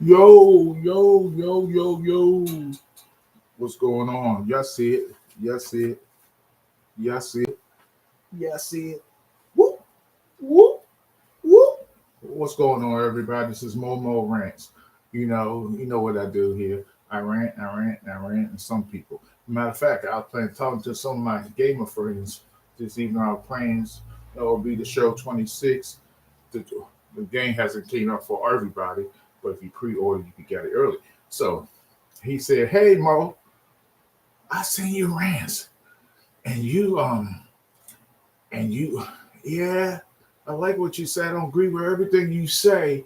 Yo, yo, yo, yo, yo. What's going on? Y'all see it? Y'all see it? Y'all see it? Y'all see it? Whoop, whoop, whoop. What's going on, everybody? This is Momo Rants. You know what I do here. I rant, and some people. Matter of fact, I was playing talking to some of my gamer friends this evening. I was playing. It will be the show 26. The, the game hasn't came up for everybody, but if you pre-order, you can get it early. So he said, "Hey Mo, I seen your rants, and you, yeah, I like what you said. I don't agree with everything you say,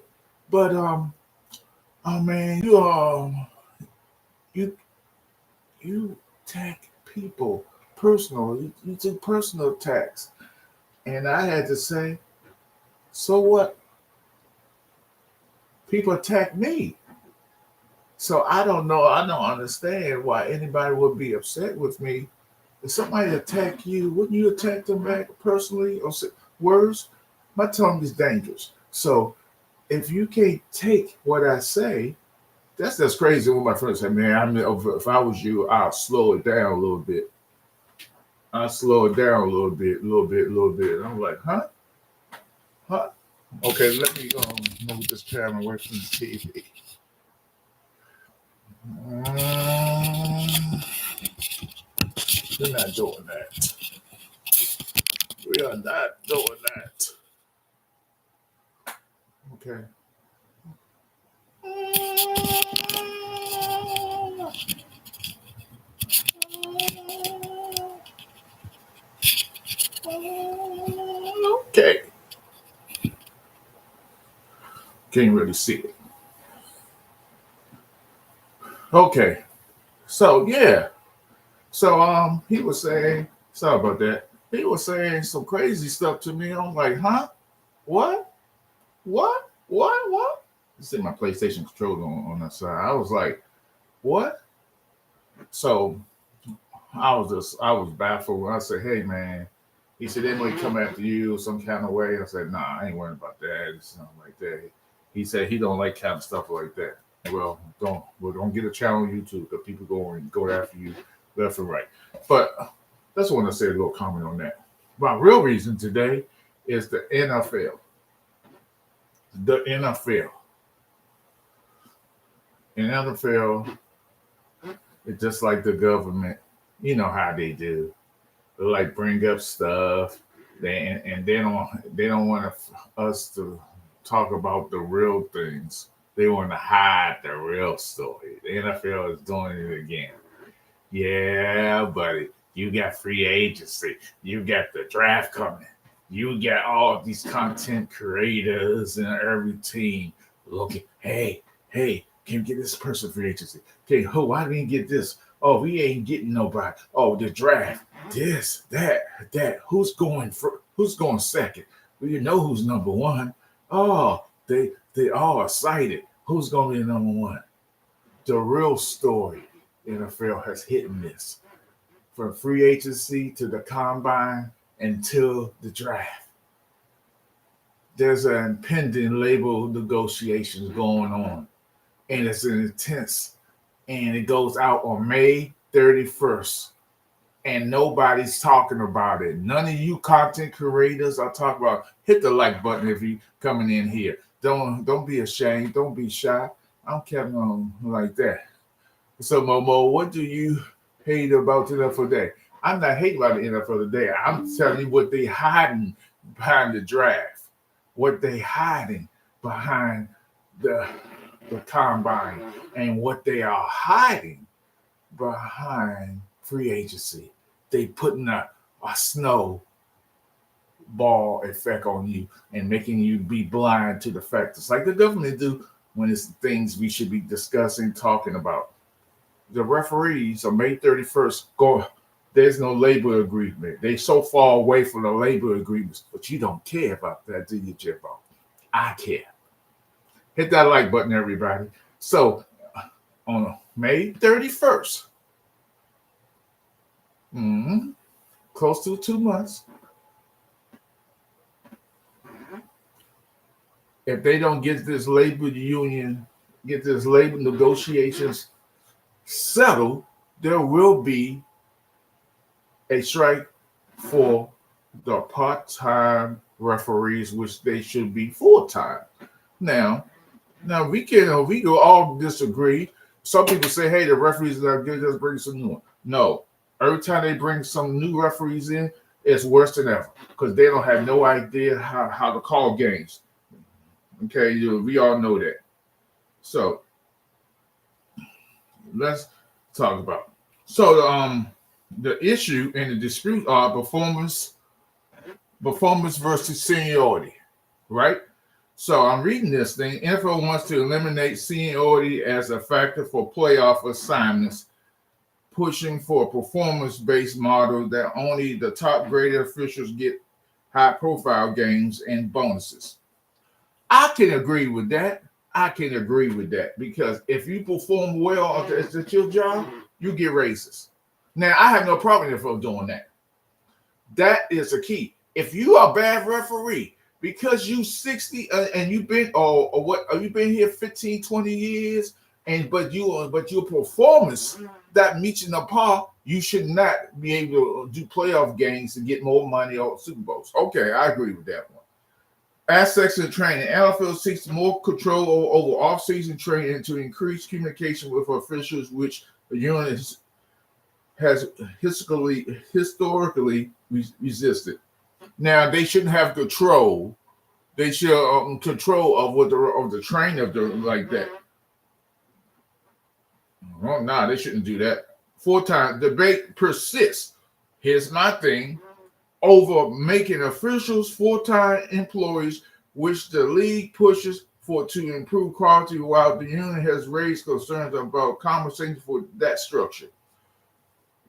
but oh man, you you attack people personal. You do personal attacks." And I had to say, so what? People attack me. So I don't know. I don't understand why anybody would be upset with me. If somebody attack you, wouldn't you attack them back personally or say words? My tongue is dangerous. So if you can't take what I say, that's crazy. When my friends say, "Man, if I was you, I'll slow it down a little bit. I'll slow it down a little bit, a little bit, a little bit." And I'm like, huh, huh. Okay, let me move this camera away from the TV. Mm, we're not doing that. We are not doing that. Okay. Okay. Can't really see it. Okay. So yeah. So he was saying sorry about that. He was saying some crazy stuff to me. I'm like, huh? What? What? What? What? You see my PlayStation controller on that side. I was like, what? So I was baffled when I said, "Hey man," he said, "They might come after you some kind of way." I said, "Nah, I ain't worried about that. It's nothing like that." He said he don't like kind of stuff like that. Don't get a channel on YouTube because people go after you left and right. But that's what I want to say a little comment on that. My real reason today is the NFL. The NFL. In NFL, it's just like the government. You know how they do. They like bring up stuff. And they don't want us to talk about the real things. They want to hide the real story. The NFL is doing it again. Yeah, buddy. You got free agency. You got the draft coming. You got all these content creators and every team looking, hey, can you get this person free agency? Okay, why didn't he get this? Oh, we ain't getting nobody. Oh, the draft. This, that. Who's going second? Well, you know who's number one. Oh, they all excited. Who's gonna be number one? The real story. NFL has hit and miss. From free agency to the combine until the draft. There's an impending label negotiations going on, and it's an intense, and it goes out on May 31st. And nobody's talking about it. None of you content creators are talking about. Hit the like button if you coming in here. Don't be ashamed. Don't be shy. I don't care like that. So Momo, what do you hate about the NFL today? I'm not hating about the NFL today. I'm telling you what they hiding behind the draft, what they hiding behind the the combine, and what they are hiding behind free agency. They putting a snowball effect on you and making you be blind to the factors like the government do when it's things we should be discussing, talking about. The referees on May 31st go. There's no labor agreement. They so far away from the labor agreements, but you don't care about that, do you, Jimbo? I care. Hit that like button, everybody. So on May 31st, close to 2 months, if they don't get this labor union get this labor negotiations settled, there will be a strike for the part-time referees, which they should be full-time. Now, we can all disagree. Some people say, "Hey, the referees are not good. Just bring some new one." No, every time they bring some new referees in, it's worse than ever because they don't have no idea how to call games. Okay, we all know that. So let's talk about. So the issue and the dispute are performance versus seniority, right? So I'm reading this thing. NFL wants to eliminate seniority as a factor for playoff assignments, pushing for a performance-based model that only the top graded officials get high-profile games and bonuses. I can agree with that. Because if you perform well at your job, you get raises. Now, I have no problem if I'm doing that. That is the key. If you are a bad referee, because you 60 and you've been you've been here 15, 20 years, but your performance that meets in the par, you should not be able to do playoff games to get more money or Super Bowls. Okay, I agree with that one. Aspects of training. NFL seeks more control over off-season training to increase communication with officials, which the unit has historically resisted. Now they shouldn't have control. They should control of the training of the like that. Well, no, they shouldn't do that. Full-time debate persists. Here's my thing. Over making officials full-time employees, which the league pushes for to improve quality, while the union has raised concerns about conversation for that structure.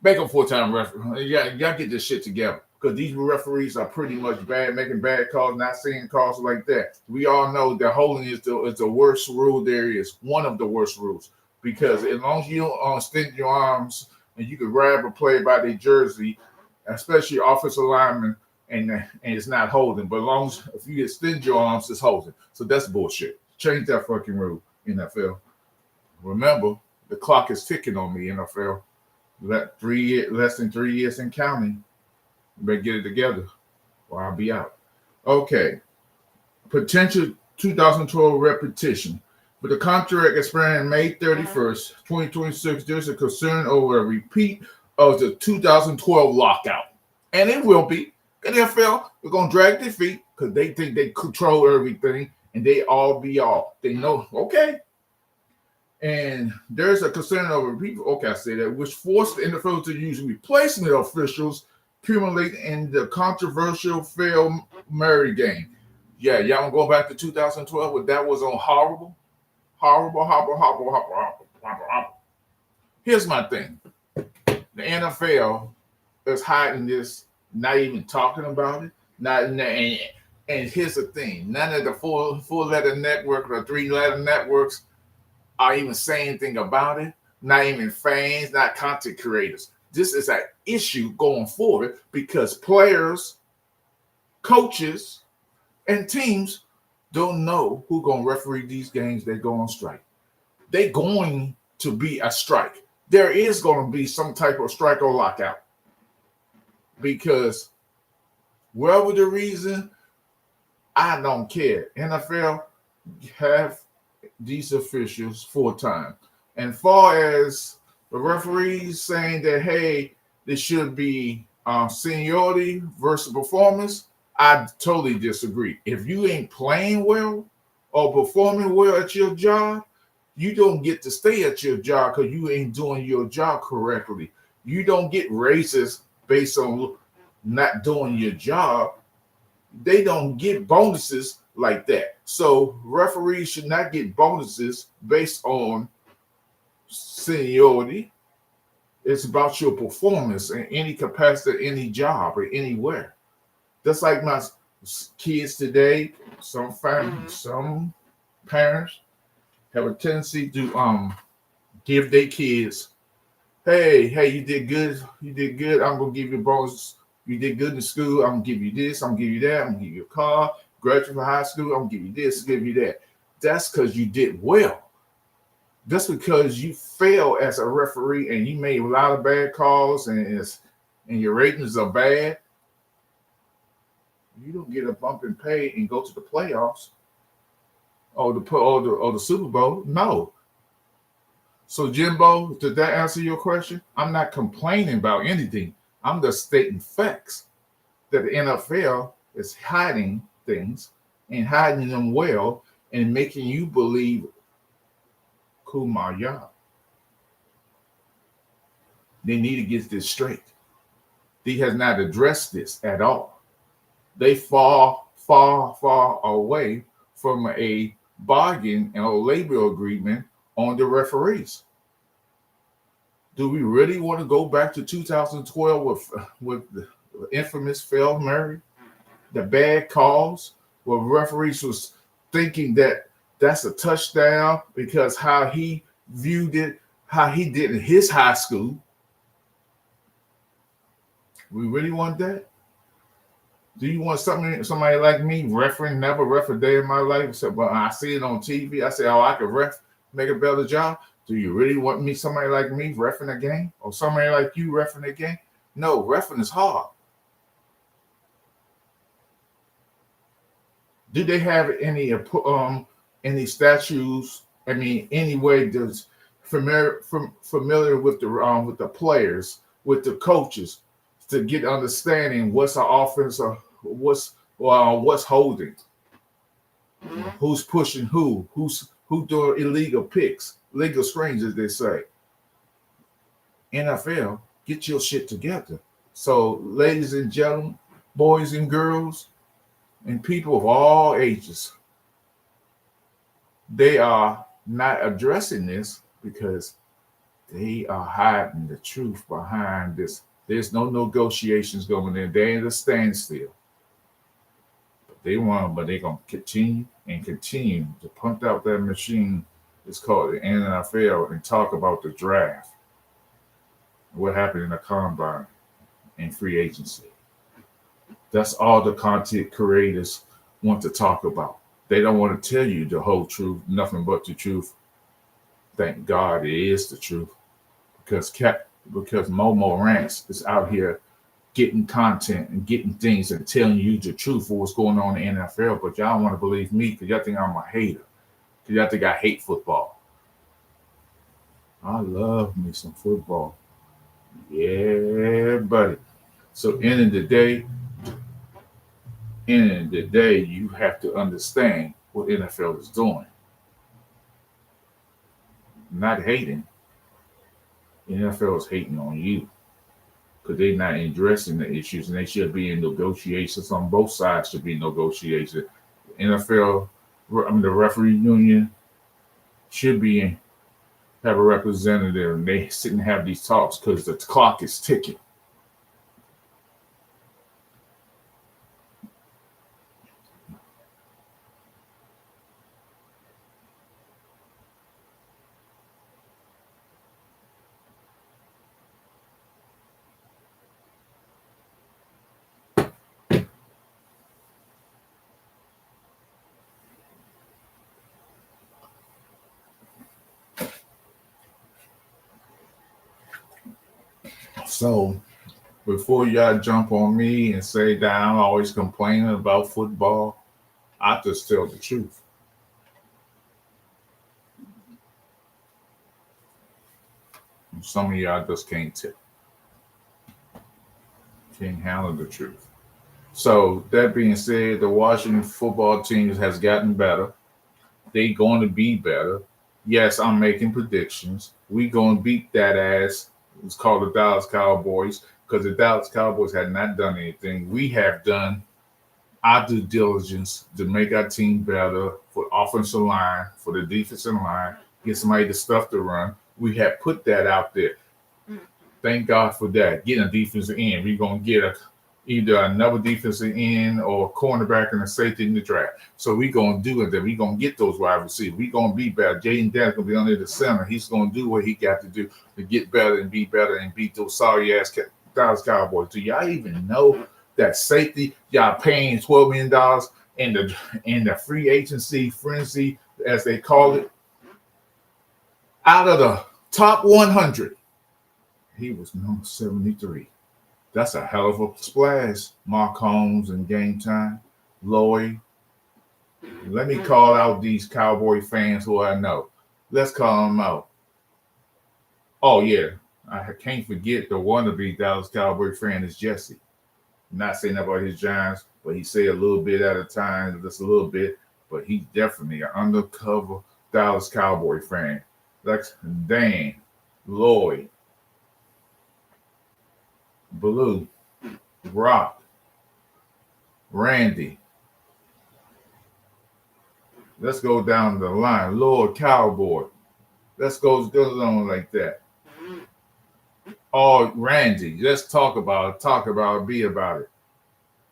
Make them full-time referees. Y'all get this shit together because these referees are pretty much bad, making bad calls, not seeing calls like that. We all know that holding is the worst rule there is, one of the worst rules, because as long as you don't extend your arms and you can grab a player by their jersey, especially offensive lineman, and it's not holding. But as long as if you extend your arms, it's holding. So that's bullshit. Change that fucking rule, NFL. Remember, the clock is ticking on me, NFL. Less than 3 years and counting. You better get it together or I'll be out. Okay. Potential 2012 repetition. With the contract expiring May 31st, 2026, there's a concern over a repeat of the 2012 lockout. And it will be. The NFL, they're going to drag their feet because they think they control everything and they all be all. They know, okay. And there's a concern over people, okay, I say that, which forced the NFL to use replacement officials accumulate in the controversial Fail Mary game. Yeah, y'all go back to 2012 when that was on horrible. Here's my thing. The NFL is hiding this, not even talking about it. And here's the thing. None of the four-letter network or three-letter networks are even saying anything about it. Not even fans, not content creators. This is an issue going forward because players, coaches, and teams don't know who's going to referee these games that go on strike. They're going to be a strike. There is going to be some type of strike or lockout because whatever the reason, I don't care. NFL have these officials full-time. And far as the referees saying that, hey, there should be seniority versus performance, I totally disagree. If you ain't playing well or performing well at your job, you don't get to stay at your job because you ain't doing your job correctly. You don't get raises based on not doing your job. They don't get bonuses like that. So referees should not get bonuses based on seniority. It's about your performance in any capacity, any job, or anywhere. Just like my kids today, some parents have a tendency to give their kids, hey, you did good, I'm gonna give you a bonus. You did good in school, I'm gonna give you this, I'm gonna give you that, I'm gonna give you a car, graduate from high school, I'm gonna give you this, give you that. That's because you did well. Just because you fail as a referee and you made a lot of bad calls and your ratings are bad, you don't get a bump in pay and go to the playoffs or the Super Bowl. No. So Jimbo, did that answer your question? I'm not complaining about anything. I'm just stating facts that the NFL is hiding things and hiding them well and making you believe Kumbaya. They need to get this straight. He has not addressed this at all. They fall far away from a bargain or labor agreement on the referees. Do we really want to go back to 2012 with the infamous Phil Murray, the bad calls, where referees was thinking that that's a touchdown because how he viewed it, how he did in his high school? We really want that? Do you want somebody like me, never ref a day in my life? So, but I see it on TV. I say, oh, I could make a better job. Do you really want somebody like me, reffing a game? Or somebody like you, reffing a game? No, reffing is hard. Do they have any statues? I mean, any way that's familiar with the players, with the coaches, to get understanding what's our offense or what's holding, who's pushing who's doing illegal picks, legal screens, as they say. NFL, get your shit together. So, ladies and gentlemen, boys and girls, and people of all ages, they are not addressing this because they are hiding the truth behind this. There's no negotiations going in. They ain't a standstill. But they're going to continue to pump out that machine. It's called the NFL and talk about the draft. What happened in the combine and free agency. That's all the content creators want to talk about. They don't want to tell you the whole truth, nothing but the truth. Thank God it is the truth. Because Momo Rants is out here getting content and getting things and telling you the truth of what's going on in the NFL. But y'all want to believe me because y'all think I'm a hater. Because y'all think I hate football. I love me some football. Yeah, buddy. So end of the day, you have to understand what NFL is doing. Not hating. The NFL is hating on you because they're not addressing the issues, and they should be in negotiations. On both sides should be negotiations. NFL, the referee union should have a representative, and they sit and have these talks because the clock is ticking. So before y'all jump on me and say that I'm always complaining about football, I just tell the truth. Some of y'all just can't handle the truth. So that being said, the Washington football team has gotten better. They going to be better. Yes, I'm making predictions. We going to beat that ass. It's called the Dallas Cowboys because the Dallas Cowboys had not done anything. We have done our due diligence to make our team better for offensive line, for the defensive line, get somebody to stuff to run. We have put that out there. Thank God for that. Getting a defensive end. We're going to get either another defensive end or a cornerback and a safety in the draft. So we're going to do it. Then we're going to get those wide receivers. We're going to be better. Jaden Daniels going to be under the center. He's going to do what he got to do to get better and be better and beat those sorry-ass Dallas Cowboys. Do y'all even know that safety, y'all paying $12 million in the free agency frenzy, as they call it? Out of the top 100, he was number 73. That's a hell of a splash. Mark Holmes in Game Time, Lloyd. Let me call out these Cowboy fans who I know. Let's call them out. Oh, yeah. I can't forget the wannabe Dallas Cowboy fan is Jesse. Not saying about his Giants, but he say a little bit at a time, just a little bit. But he's definitely an undercover Dallas Cowboy fan. Lex, Dan, Lloyd, Blue, Rock, Randy. Let's go down the line. Lord Cowboy. Let's go on like that. Oh, Randy, let's talk about it, be about it.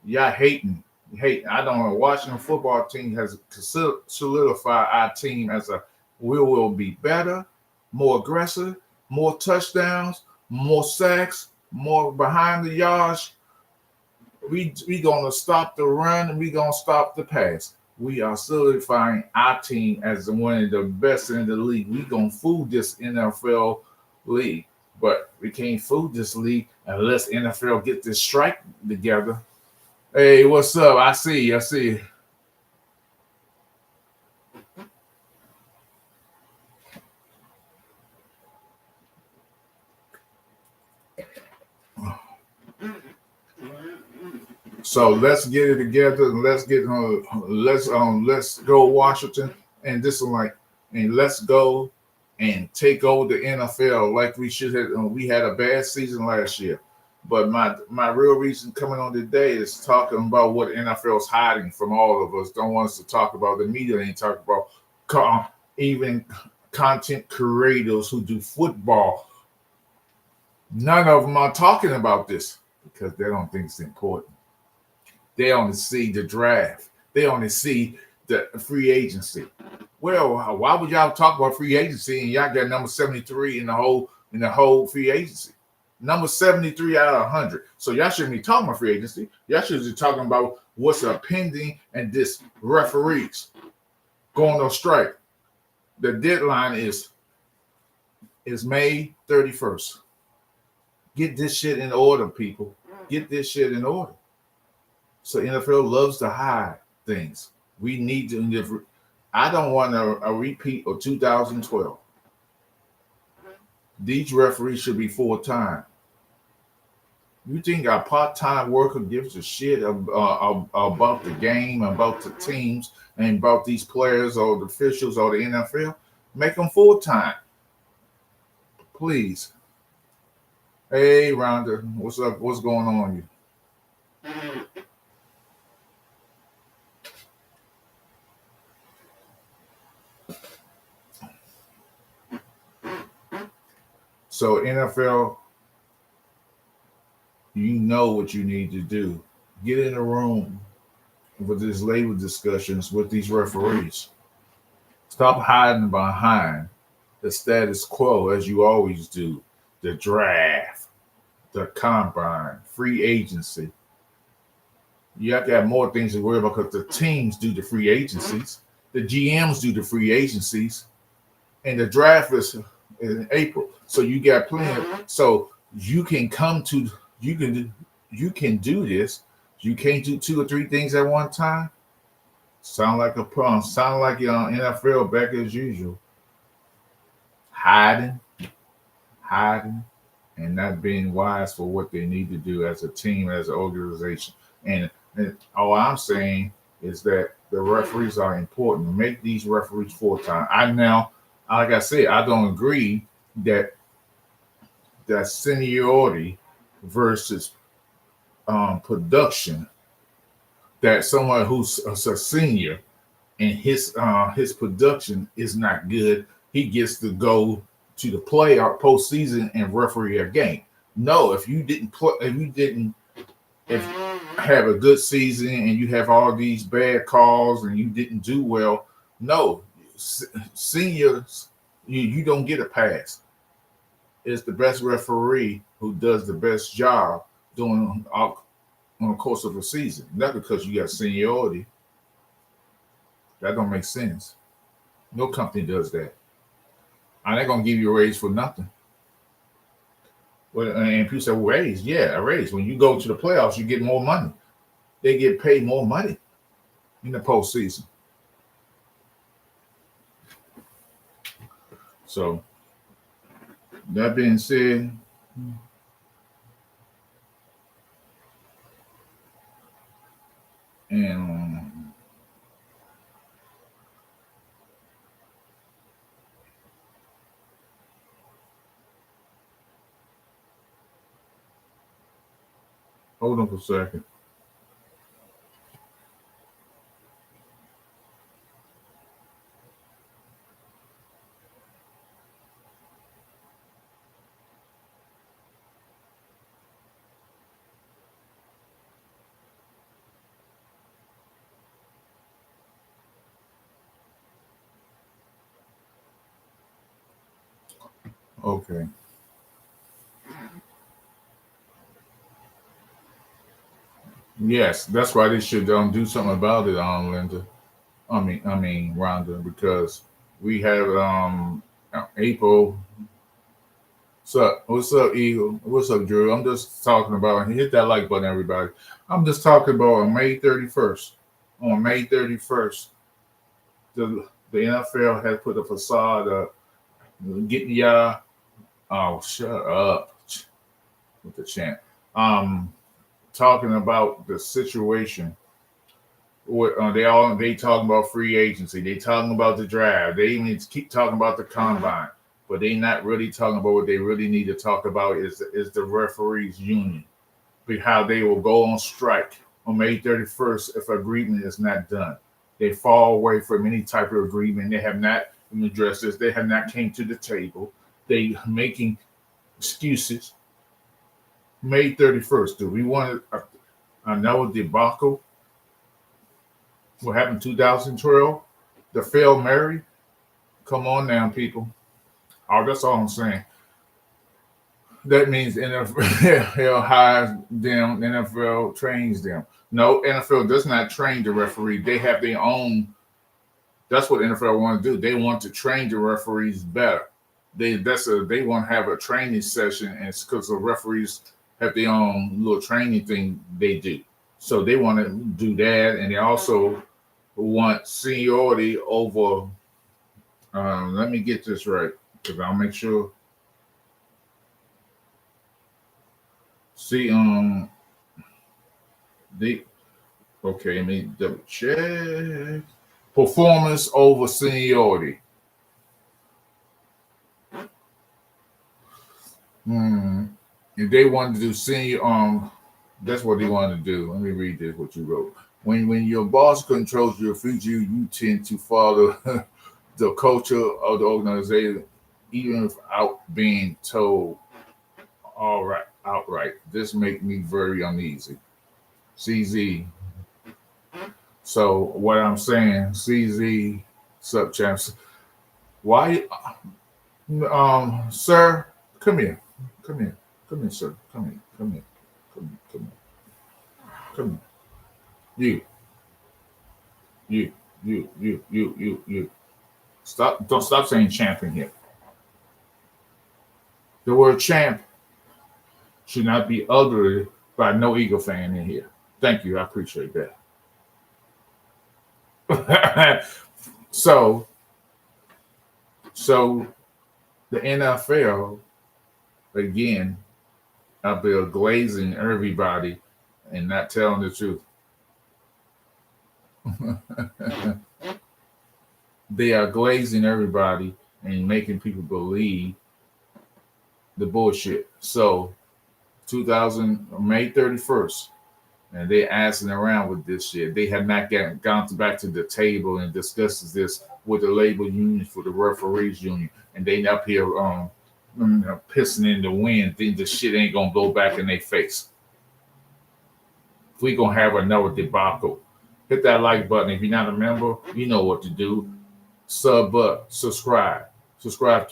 Y'all hating. I don't know. Washington football team has solidified our team as we will be better, more aggressive, more touchdowns, more sacks, more behind the yards. We gonna stop the run and we gonna stop the pass. We are solidifying our team as one of the best in the league. We gonna fool this NFL league, but we can't fool this league unless NFL get this strike together. Hey, what's up? I see you. So let's get it together. Let's go Washington, and this is like, and let's go and take over the NFL like we should have. We had a bad season last year, but my real reason coming on today is talking about what NFL is hiding from all of us. Don't want us to talk about. The media ain't talking about even content creators who do football. None of them are talking about this because they don't think it's important. They only see the draft. They only see the free agency. Well, why would y'all talk about free agency and y'all got number 73 in the whole free agency? Number 73 out of 100. So y'all shouldn't be talking about free agency. Y'all should be talking about what's pending and this referees going on strike. The deadline is May 31st. Get this shit in order, people. Get this shit in order. So NFL loves to hide things. We need to. I don't want a repeat of 2012. These referees should be full-time. You think a part-time worker gives a shit about the game, about the teams, and about these players or the officials or the NFL? Make them full-time, please. Hey, Rhonda, what's up? What's going on you? So NFL, you know what you need to do. Get in a room with these labor discussions with these referees. Stop hiding behind the status quo as you always do. The draft, the combine, free agency. You have to have more things to worry about because the teams do the free agencies. The GMs do the free agencies. And the draft is in April. So you got plenty. So you can you can do this. You can't do 2 or 3 things at one time. Sound like a problem. Sound like you're on NFL back as usual. Hiding, and not being wise for what they need to do as a team, as an organization. And all I'm saying is that the referees are important. Make these referees full-time. Like I said, I don't agree that seniority versus production. That someone who's a senior and his production is not good, he gets to go to the postseason and referee a game. No, if you didn't have a good season and you have all these bad calls and you didn't do well, no, seniors, you don't get a pass. It's the best referee who does the best job doing on the course of a season. Not because you got seniority. That don't make sense. No company does that. I'm not gonna give you a raise for nothing. Well, and people say, well, raise, yeah, a raise. When you go to the playoffs, you get more money. They get paid more money in the postseason. So that being said, and hold on for a second. Okay. Yes, that's why they should do something about it, Linda. I mean, Rhonda, because we have April. What's up, Eagle? What's up, Drew? I'm just talking about. Hit that like button, everybody. I'm just talking about on May 31st. On May 31st, the NFL has put a facade up, getting y'all. Oh, shut up with the chant. Um, Talking about the situation. They talking about free agency. They talking about the draft. They even keep talking about the combine, but they not really talking about what they really need to talk about is the referees union, how they will go on strike on May 31st if agreement is not done. They fall away from any type of agreement. They have not addressed this. They have not came to the table. They making excuses. May 31st. Do we want another debacle? What happened in 2012? The failed Mary? Come on now, people. Oh, that's all I'm saying. That means NFL hires them, NFL trains them. No, NFL does not train the referee. They have their own. That's what NFL want to do. They want to train the referees better. They want to have a training session, and it's because the referees have their own little training thing they do. So they want to do that, and they also want seniority over. Let me get this right because I'll make sure. See, they okay. Let me double check. Performance over seniority. If they wanted to do senior, that's what they wanted to do. Let me read this. What you wrote. When your boss controls your future, you tend to follow the culture of the organization, even without being told. All right, outright. This makes me very uneasy. CZ. So what I'm saying, CZ, sub champs. Why, sir, come here, come here, come here, sir, come here, come here, come here, come here, come here. You. Stop! Don't stop saying champion here. The word champ should not be uttered by no Eagle fan in here. Thank you. I appreciate that. so the NFL again out there glazing everybody and not telling the truth. They are glazing everybody and making people believe the bullshit. So 2000 May 31st, and they asking around with this shit. They have not gone back to the table and discussed this with the labor union for the referees union, and they up here pissing in the wind, think the shit ain't gonna blow back in their face. If we gonna have another debacle, hit that like button. If you're not a member, you know what to do. Sub up, subscribe to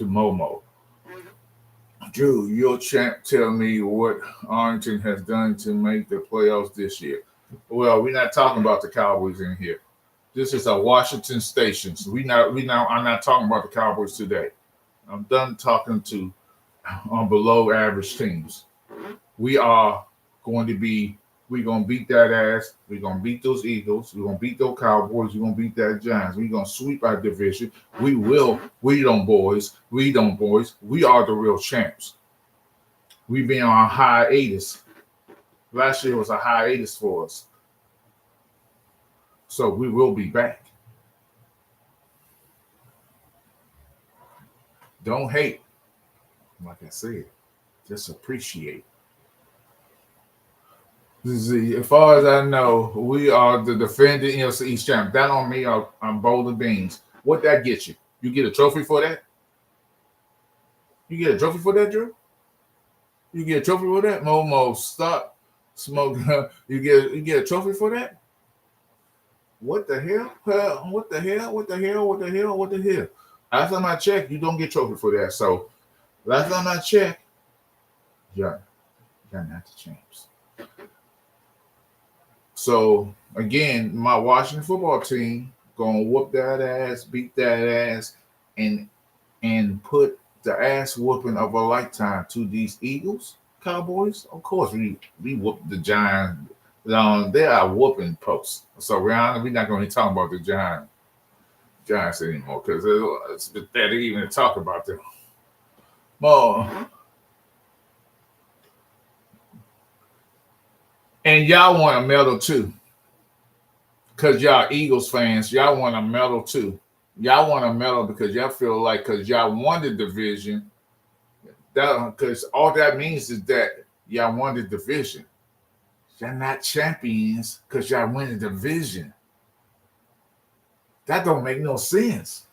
Momo. Drew, your champ, tell me what Arlington has done to make the playoffs this year. Well, we're not talking about the Cowboys in here. This is a Washington station, so I'm not talking about the Cowboys today. I'm done talking to on below average teams. We are going to be, we're going to beat that ass. We're going to beat those Eagles. We're going to beat those Cowboys. We're going to beat that Giants. We're going to sweep our division. We will. We don't, boys. We don't, boys. We are the real champs. We've been on hiatus. Last year was a hiatus for us. So we will be back. Don't hate. Like I said, just appreciate. As far as I know, we are the defending NFC East champ. That on me, I'm Boulder Beans. What that gets you? You get a trophy for that? You get a trophy for that, Drew? You get a trophy for that? Momo, stop smoking. You get a trophy for that? What the hell? What the hell? What the hell? What the hell? What the hell? Last time I checked, you don't get a trophy for that. So last time I checked, you're not the champs. So again, my Washington football team gonna whoop that ass, beat that ass, and put the ass whooping of a lifetime to these Eagles, Cowboys. Of course, we whooped the Giants. They are whooping posts. So we're not going to talk about the Giants anymore because it's pathetic even to talk about them. More. And y'all want a medal too. Because y'all Eagles fans, y'all want a medal too. Y'all want a medal because y'all feel like because y'all won the division, because all that means is that y'all won the division. Y'all not champions because y'all win the division. That don't make no sense.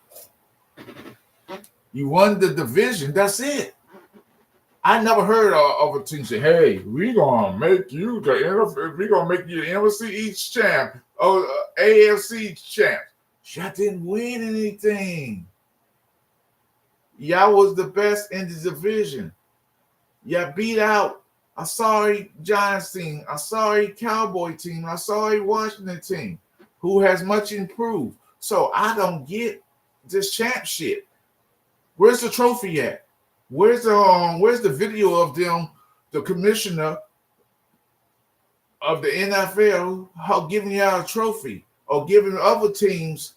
You won the division, that's it. I never heard of a team say, hey, we're going to make you the NFC East champ or AFC champ. Y'all didn't win anything. Y'all was the best in the division. Y'all beat out a sorry Giants team, a sorry Cowboy team, a sorry Washington team who has much improved. So I don't get this champ shit. Where's the trophy at? Where's the video of them, the commissioner of the NFL, giving y'all a trophy or giving other teams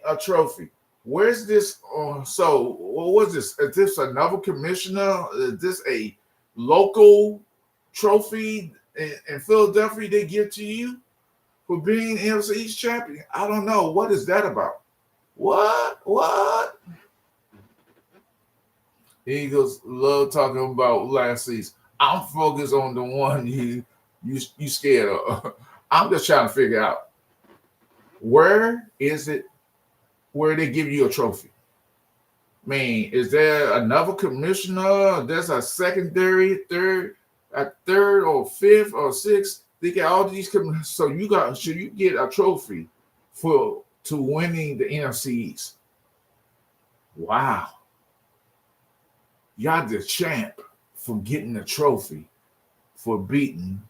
a trophy? Where's this? So what was this? Is this another commissioner? Is this a local trophy in Philadelphia they give to you for being NFC East champion? I don't know. What is that about? What? Eagles love talking about last season. I'm focused on the one you scared of. I'm just trying to figure out where is it where they give you a trophy. I mean, is there another commissioner? There's a secondary, third or fifth or sixth. They got all these commissioners. So you get a trophy to winning the NFC East. Wow. Y'all the champ for getting a trophy for beating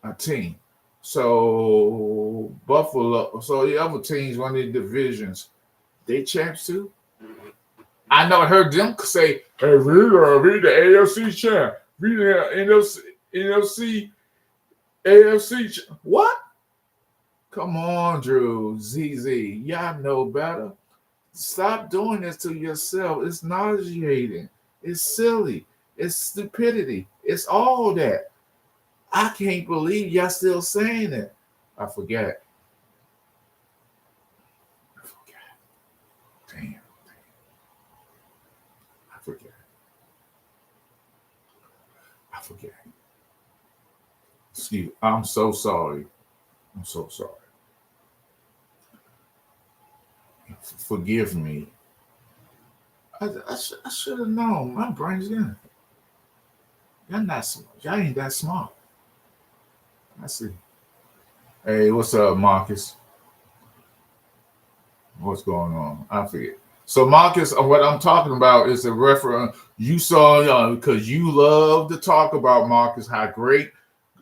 a team. So Buffalo, so the other teams, one of the divisions, they champs too. I never heard them say, "Hey, we the AFC champ, we the NFC AFC." What? Come on, Drew, ZZ, y'all know better. Stop doing this to yourself. It's nauseating. It's silly. It's stupidity. It's all that. I can't believe y'all still saying it. I forgot. Damn. I forget. Excuse me. I'm so sorry. Forgive me. I should have known. My brain's in. Y'all not smart. Y'all ain't that smart. I see. Hey, what's up, Marcus? What's going on? I forget. So, Marcus, what I'm talking about is a reference you saw because you love to talk about, Marcus, how great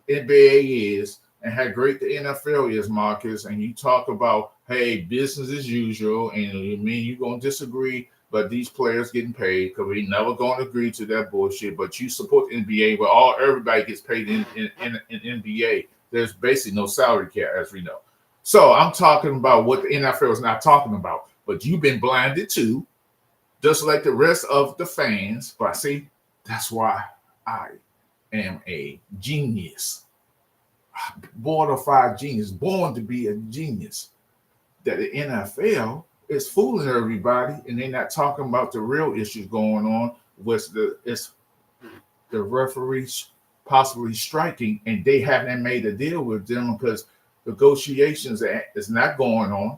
NBA is and how great the NFL is, Marcus. And you talk about, hey, business as usual, and you mean you're going to disagree, but these players getting paid because we never going to agree to that bullshit. But you support the NBA, where everybody gets paid in NBA. There's basically no salary cap, as we know. So I'm talking about what the NFL is not talking about. But you've been blinded too, just like the rest of the fans. But see, that's why I am a genius, bona fide genius, born to be a genius. That the NFL is fooling everybody, and they're not talking about the real issues going on. Was the referees possibly striking, and they haven't made a deal with them because negotiations is not going on.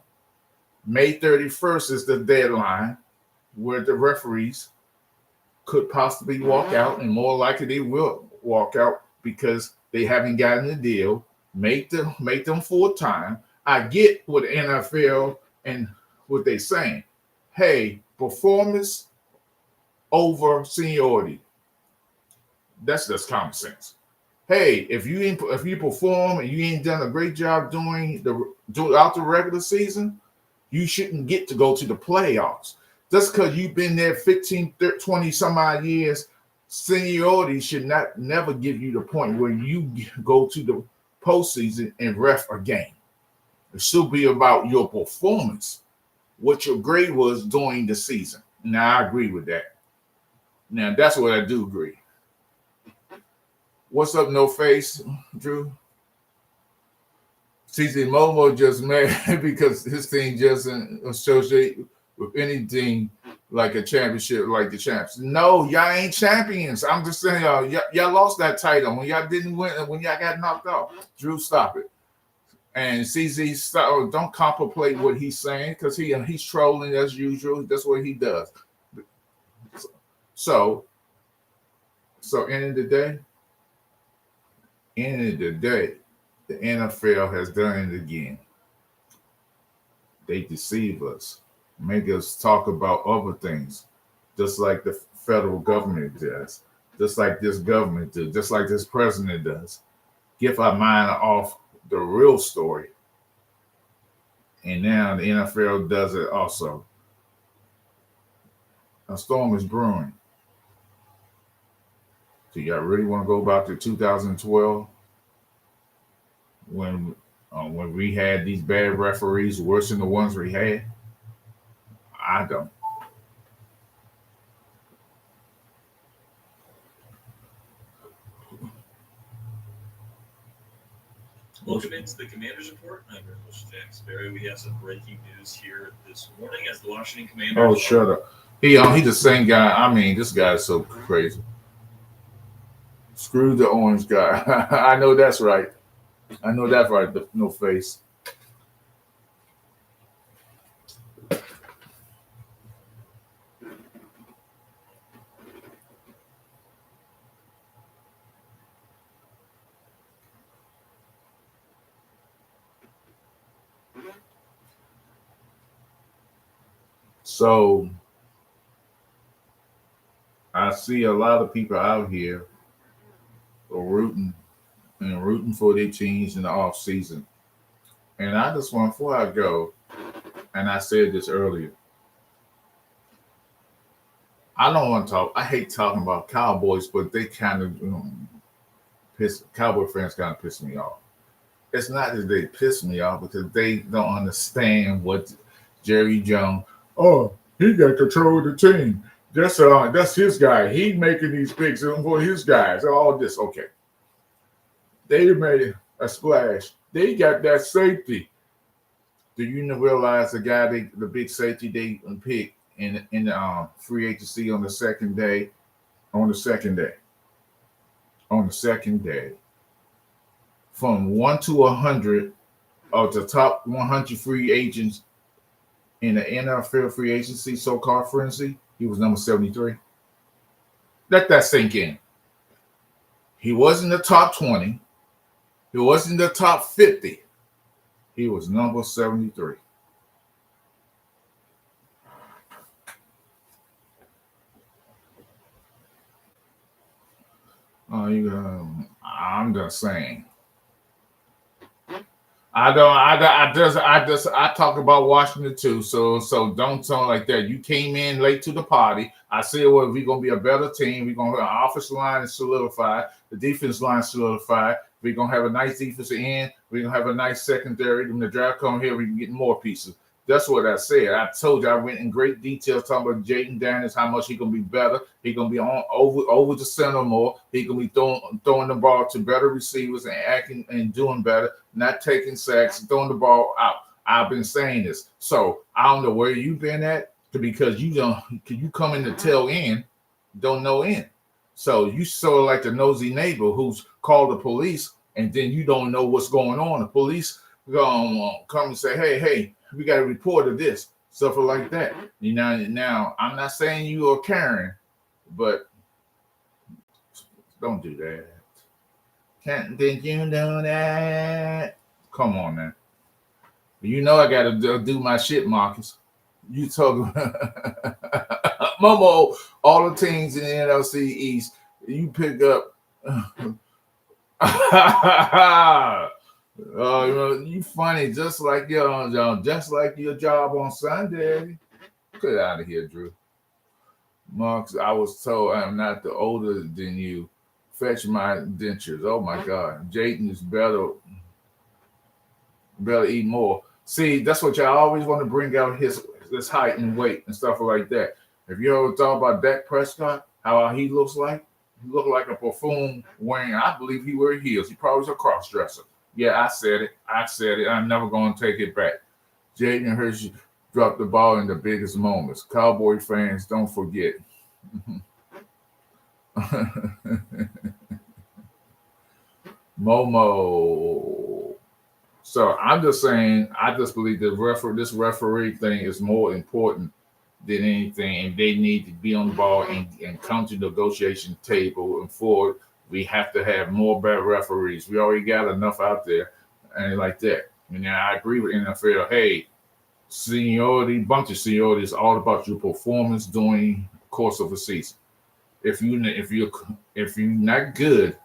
May 31st is the deadline where the referees could possibly walk out, and more likely they will walk out because they haven't gotten a deal. Make them full time. I get what the NFL and what they saying. Hey, performance over seniority. That's just common sense. Hey, if you perform and you ain't done a great job throughout the regular season, you shouldn't get to go to the playoffs. Just because you've been there 15, 30, 20 some odd years, seniority should never give you the point where you go to the postseason and ref a game. It should be about your performance, what your grade was during the season. Now, I agree with that. Now, that's what I do agree. What's up, No Face, Drew? CC Momo just mad because his team doesn't associate with anything like a championship like the champs. No, y'all ain't champions. I'm just saying, y'all lost that title when y'all didn't win, when y'all got knocked out. Drew, stop it. And CZ, don't contemplate what he's saying because he's trolling as usual. That's what he does. So end of the day, the NFL has done it again. They deceive us, make us talk about other things, just like the federal government does, just like this government does, just like this president does. Get our mind off the real story. And now the NFL does it also. A storm is brewing. Do y'all really want to go back to 2012 when we had these bad referees worse than the ones we had? I don't. Welcome into the Commanders Report. I'm your host, Jack Sperry. We have some breaking news here this morning as the Washington Commanders. Oh, shut up. He's the same guy. I mean, this guy is so crazy. Screw the orange guy. I know that's right. No Face. So I see a lot of people out here rooting for their teams in the off season. And I just want, before I go, and I said this earlier, I don't want to talk. I hate talking about Cowboys, but they kind of Cowboy fans kind of piss me off. It's not that they piss me off because they don't understand what Jerry Jones. Oh, he got control of the team. That's his guy. He making these picks for his guys. All this, okay. They made a splash. They got that safety. Do you realize the big safety they picked in the free agency on the second day? On the second day, from 1 to 100 of the top 100 free agents in the NFL free agency, so-called frenzy, he was number 73. Let that sink in. He wasn't the top 20. He wasn't the top 50. He was number 73. I'm just saying. I talk about Washington too. So don't sound like that. You came in late to the party. I said, well, we're gonna be a better team. We're gonna have our offensive line is solidified, the defense line solidified. We're gonna have a nice defensive end. We're gonna have a nice secondary. When the draft come here, we can get more pieces. That's what I said. I told you I went in great detail talking about Jaden Daniels, how much he's gonna be better. He's gonna be on over the center more. He's gonna be throwing the ball to better receivers and acting and doing better, not taking sacks, throwing the ball out. I've been saying this. So I don't know where you've been at because you come in the tail end, don't know end. So you sort of like the nosy neighbor who's called the police and then you don't know what's going on. The police come and say, hey, we got a report of this, stuff like that. You know, now I'm not saying you are Karen, but don't do that. Did you know that? Come on, man. You know I got to do my shit, Marcus. You talk Momo, all the teams in the NFC East, you pick up. You funny, just like your job on Sunday. Get out of here, Drew. Marcus, I was told I'm not the older than you. Fetch my dentures. Oh my God, Jayden is better eat more. See, that's what y'all always want to bring out his height and weight and stuff like that. If you ever thought about Dak Prescott, how he looks like, he looked like a buffoon wearing, I believe he wear heels. He probably was a cross dresser. Yeah, I said it. I'm never going to take it back. Jaden Hershey dropped the ball in the biggest moments. Cowboy fans, don't forget. Momo. So I'm just saying, I just believe this referee thing is more important than anything, and they need to be on the ball and come to the negotiation table. And forward, we have to have more better referees. We already got enough out there, and like that. And I agree with NFL. Hey, seniority, bunch of seniority is all about your performance during the course of a season. If you're not good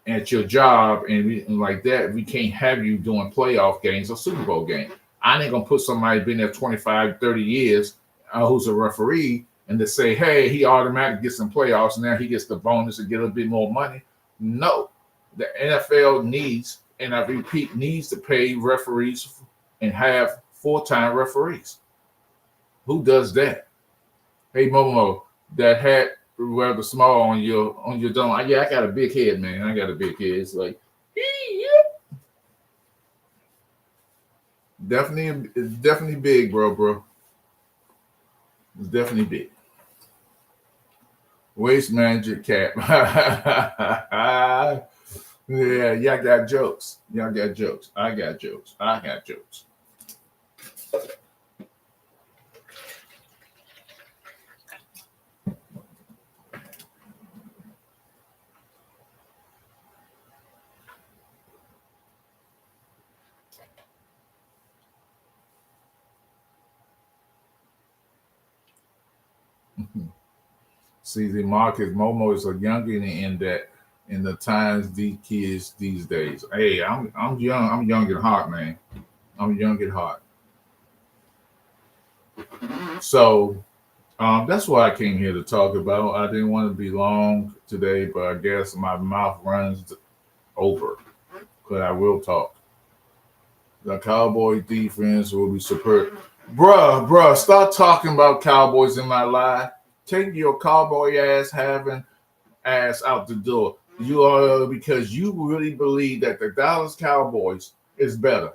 at your job and like that, we can't have you doing playoff games or Super Bowl games. I ain't gonna put somebody been there 25, 30 years who's a referee and to say, hey, he automatically gets some playoffs and now he gets the bonus and get a bit more money. No, the NFL needs, and I repeat, needs to pay referees and have full-time referees. Who does that? Hey, Momo, that hat rather small on your dome. Yeah, I got a big head, man. I got a big head. It's like, it's definitely big, bro. It's definitely big. Waste manager cap. Yeah, y'all got jokes. I got jokes. See, the Marcus Momo is a youngin' in the times these kids these days. Hey, I'm young. I'm young at heart, man. I'm young at heart. So that's what I came here to talk about. I didn't want to be long today, but I guess my mouth runs over. But I will talk. The Cowboy defense will be superb. Bruh, stop talking about Cowboys in my life. Take your cowboy ass out the door. You are, because you really believe that the Dallas Cowboys is better.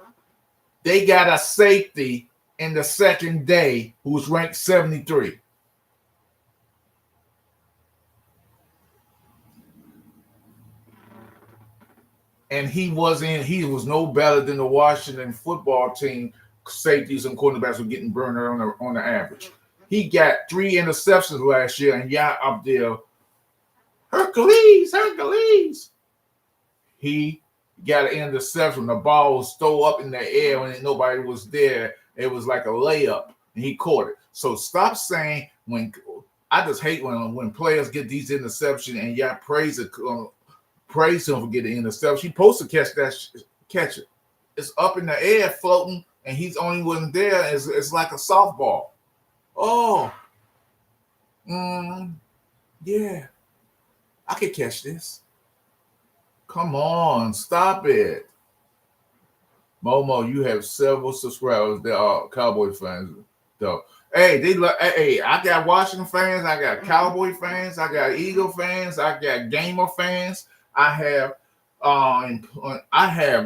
They got a safety in the second day who's ranked 73. And he was no better than the Washington football team safeties and cornerbacks were getting burned on the average. He got 3 interceptions last year, and y'all up there, Hercules. He got an interception. The ball was thrown up in the air when nobody was there. It was like a layup, and he caught it. So stop saying I just hate when players get these interceptions and y'all praise him for getting the interception. He supposed to catch it. It's up in the air floating, and he's only one there. It's like a softball. Oh, yeah, I could catch this. Come on, stop it. Momo, you have several subscribers that are Cowboy fans, though. Hey, hey, I got Washington fans, I got Cowboy fans, I got Eagle fans, I got Gamer fans. I have.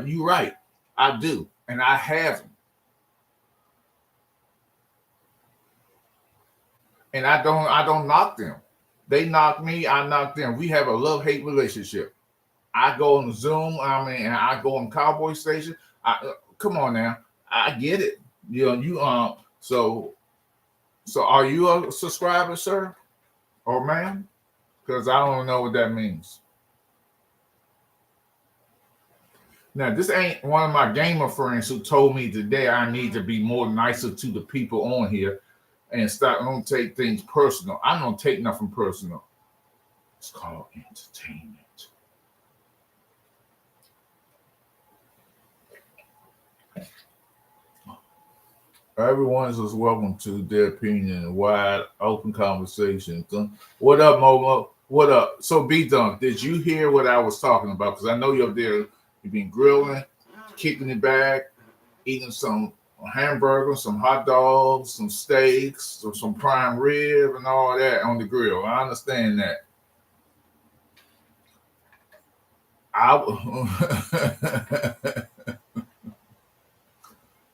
You right, I do, and I have them, and I don't knock them. They knock me, I knock them. We have a love-hate relationship. I go on Zoom. And I go on Cowboy Station. Come on now, I get it. So are you a subscriber, sir or ma'am? Because I don't know what that means. Now, this ain't one of my gamer friends who told me today I need to be more nicer to the people on here and don't take things personal. I don't take nothing personal. It's called entertainment. Everyone is welcome to their opinion and wide open conversation. What up, Momo? What up? So, B Dunk, did you hear what I was talking about? Because I know you're up there, you've been grilling, kicking it back, eating some hamburgers, some hot dogs, some steaks, some prime rib, and all that on the grill. I understand that.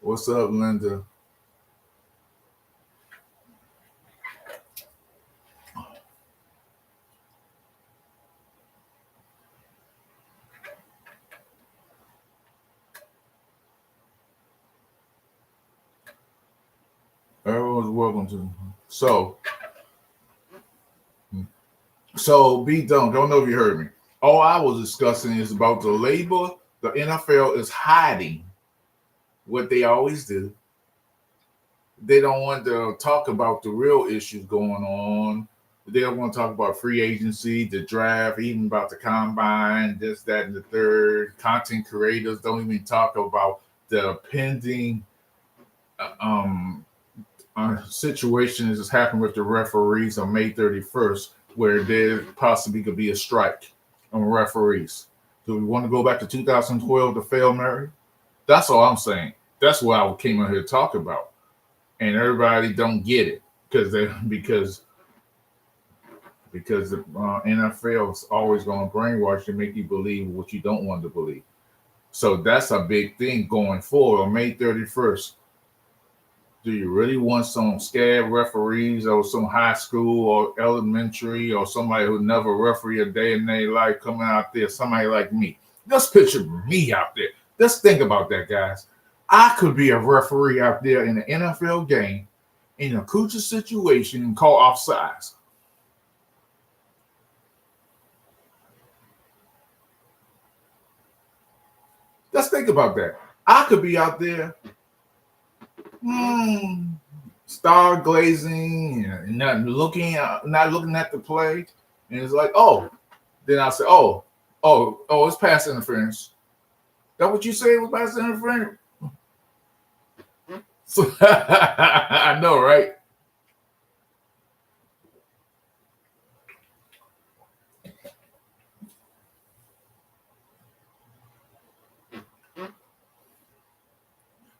What's up, Linda? Everyone's welcome to. So B don't know if you heard me. All I was discussing is about the labor. The NFL is hiding what they always do. They don't want to talk about the real issues going on. They don't want to talk about free agency, the draft, even about the combine, this, that, and the third. Content creators don't even talk about the pending situation that's happened with the referees on May 31st, where there possibly could be a strike on referees. Do we want to go back to 2012 to fail Mary? That's all I'm saying. That's what I came out here to talk about. And everybody don't get it because the NFL is always going to brainwash you, make you believe what you don't want to believe. So that's a big thing going forward on May 31st. Do you really want some scab referees or some high school or elementary or somebody who never referee a day in their life coming out there, somebody like me? Just picture me out there. Just think about that, guys. I could be a referee out there in an NFL game in a crucial situation and call offsides. Just think about that. I could be out there star glazing and not looking at the play, and it's like, then I say, it's pass interference. That what you say was pass interference? So, I know, right?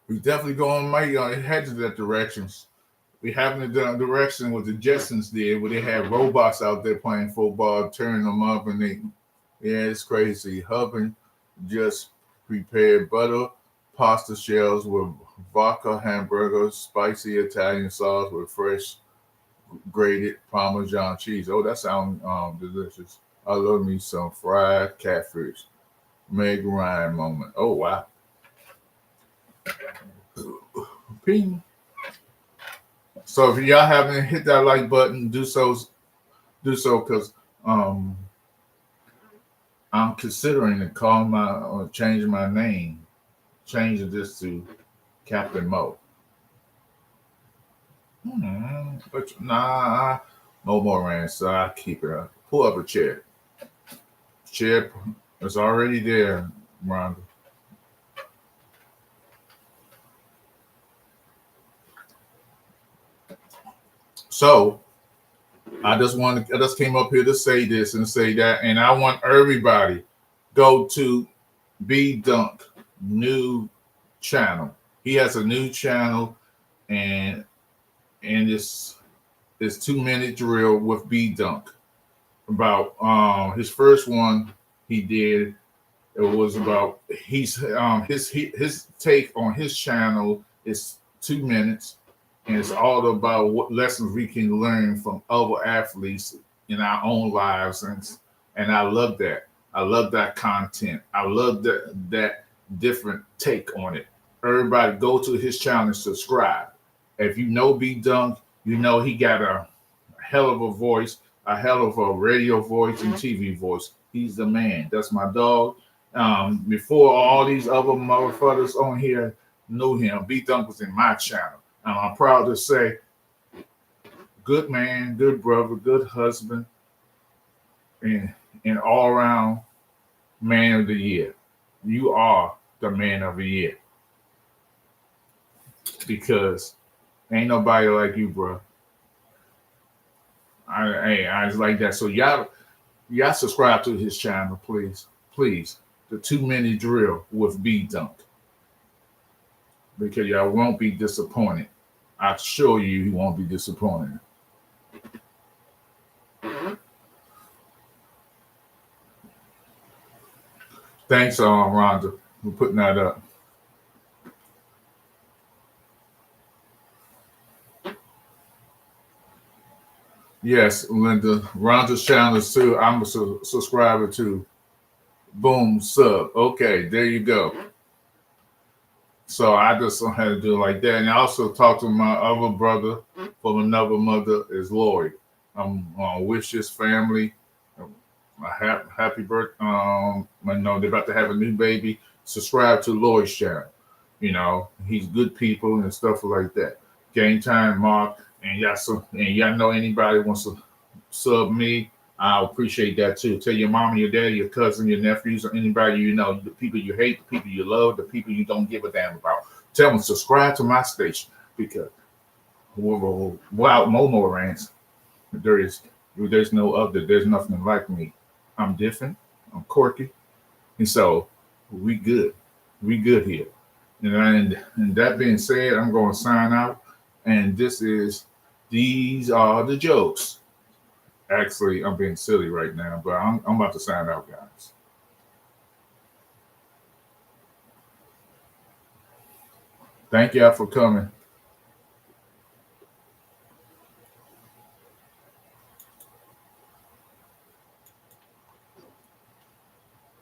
We definitely head to that directions. We haven't done direction what the Jetsons did, where they had robots out there playing football, turning them up, and it's crazy. Hubin just prepared butter pasta shells with vodka hamburgers, spicy Italian sauce with fresh grated Parmesan cheese. Oh, that sounds delicious. I love me some fried catfish. Meg Ryan moment. Oh wow. Ping. So if y'all haven't hit that like button, do so because I'm considering to change my name, change this to Captain Mo. But no more rants. So I keep it up. Pull up a chair. Chair is already there, Rhonda. So I just came up here to say this and say that, and I want everybody go to B Dunk new channel. He has a new channel, and it's 2 minute drill with B Dunk. About his first one he did, it was about his take on his channel is 2 minutes, and it's all about what lessons we can learn from other athletes in our own lives, and I love that. I love that content. I love that different take on it. Everybody go to his channel and subscribe. If you know B Dunk, you know he got a hell of a voice, a hell of a radio voice and TV voice. He's the man. That's my dog. Before all these other motherfuckers on here knew him, B Dunk was in my channel. And I'm proud to say, good man, good brother, good husband, and all around man of the year. You are the man of the year. Because ain't nobody like you, bro. I was like that. So y'all subscribe to his channel, please. Please. The 2 minute drill with B Dunk. Because y'all won't be disappointed. I assure you won't be disappointed. Thanks, Rhonda, for putting that up. Yes, Linda. Rhonda's channel is too. I'm a subscriber to. Boom, sub. Okay, there you go. So I just had to do it like that. And I also talked to my other brother from another mother, is Lloyd. I'm wish his family a happy birthday. I know they're about to have a new baby. Subscribe to Lloyd's channel. You know, he's good people and stuff like that. Game time, Mark, and y'all know anybody wants to sub me, I appreciate that too. Tell your mom, your dad, your cousin, your nephews, or anybody you know, the people you hate, the people you love, the people you don't give a damn about. Tell them subscribe to my station, because without Momo rants, there's no other. There's nothing like me. I'm different. I'm quirky, and so we good. We good here. And that being said, I'm going to sign out. And these are the jokes. Actually, I'm being silly right now, but I'm about to sign out, guys. Thank y'all for coming.